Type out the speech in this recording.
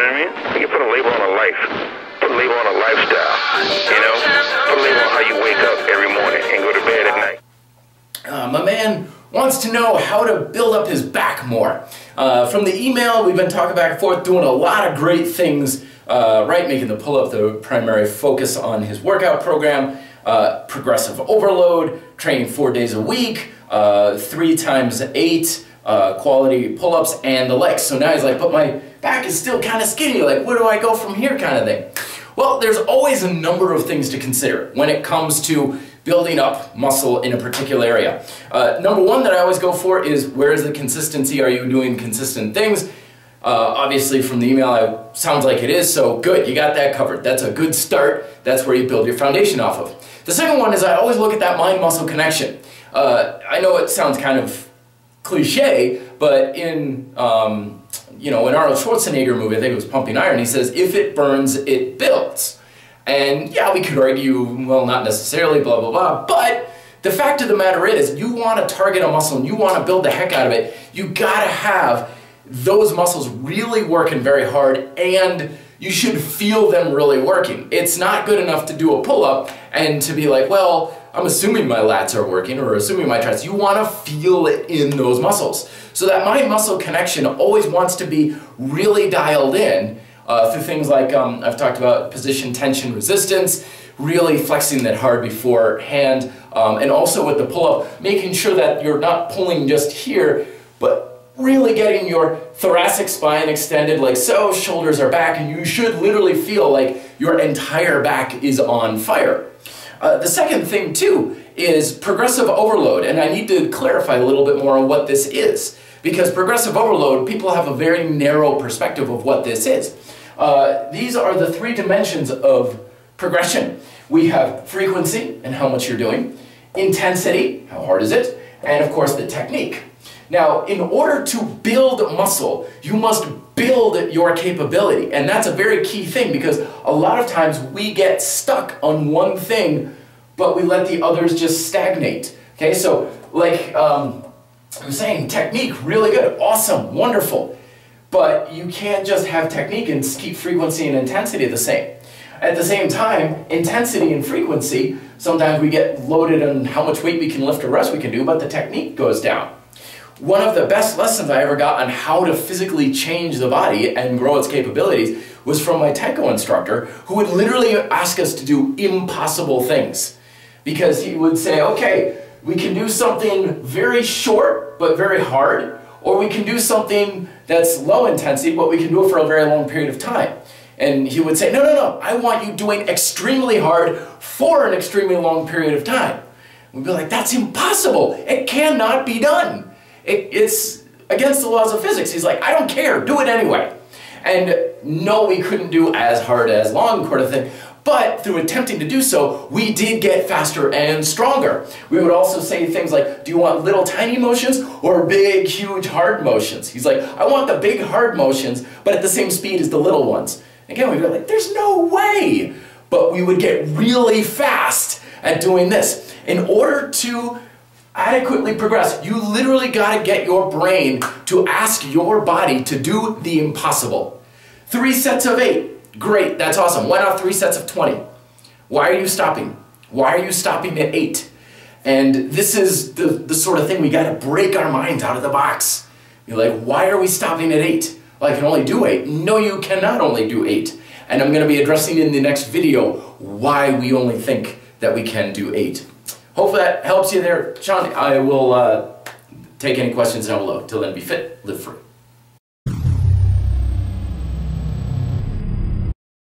know what I mean? You can put a label on a life, put a label on a lifestyle, you know? Put a label on how you wake up every morning and go to bed at night. My man wants to know how to build up his back more. From the email, we've been talking back and forth, doing a lot of great things, right? Making the pull-up the primary focus on his workout program, progressive overload, training 4 days a week, 3 times 8 quality pull-ups, and the legs. So now he's like, but my back is still kind of skinny, like where do I go from here kind of thing? Well, there's always a number of things to consider when it comes to building up muscle in a particular area. Number one that I always go for is, where is the consistency? Are you doing consistent things? Obviously from the email it sounds like it is, so good, you got that covered. That's a good start. That's where you build your foundation off of. The second one is I always look at that mind-muscle connection. I know it sounds kind of cliche, but in you know, an Arnold Schwarzenegger movie, I think it was Pumping Iron, he says, if it burns, it builds. And yeah, we could argue, well, not necessarily, blah, blah, blah, but the fact of the matter is, you want to target a muscle and you want to build the heck out of it, you gotta have those muscles really working very hard, and you should feel them really working. It's not good enough to do a pull-up and to be like, well, I'm assuming my lats are working or assuming my triceps. You want to feel it in those muscles. So that mind-muscle connection always wants to be really dialed in through things like, I've talked about position, tension, resistance, really flexing that hard beforehand, and also with the pull-up, making sure that you're not pulling just here, but really getting your thoracic spine extended like so, shoulders are back, and you should literally feel like your entire back is on fire. The second thing too is progressive overload, and I need to clarify a little bit more on what this is, because progressive overload, people have a very narrow perspective of what this is. These are the 3 dimensions of progression. We have frequency and how much you're doing, intensity, how hard is it, and of course the technique. Now, in order to build muscle, you must build your capability, and that's a very key thing, because a lot of times we get stuck on one thing, but we let the others just stagnate. Okay, so like I'm saying, technique, really good, awesome, wonderful, but you can't just have technique and keep frequency and intensity the same. At the same time, intensity and frequency, sometimes we get loaded on how much weight we can lift or rest we can do, but the technique goes down. One of the best lessons I ever got on how to physically change the body and grow its capabilities was from my Taekwondo instructor, who would literally ask us to do impossible things. Because he would say, okay, we can do something very short but very hard, or we can do something that's low intensity but we can do it for a very long period of time. And he would say, no, no, no, I want you doing extremely hard for an extremely long period of time. We'd be like, that's impossible. It cannot be done. It's against the laws of physics. He's like, I don't care, do it anyway. And no, we couldn't do as hard, as long, sort of thing. But through attempting to do so, we did get faster and stronger. We would also say things like, do you want little tiny motions or big, huge, hard motions? He's like, I want the big, hard motions, but at the same speed as the little ones. Again, we'd be like, there's no way. But we would get really fast at doing this. In order to adequately progress, you literally got to get your brain to ask your body to do the impossible. 3 sets of 8, great, that's awesome. Why not 3 sets of 20? Why are you stopping? Why are you stopping at 8? And this is the sort of thing we got to break our minds out of the box. You're like, why are we stopping at 8? Well, I can only do 8. No, you cannot only do 8. And I'm going to be addressing in the next video why we only think that we can do 8. Hopefully that helps you there, Sean. I will take any questions down below. Till then, be fit, live free.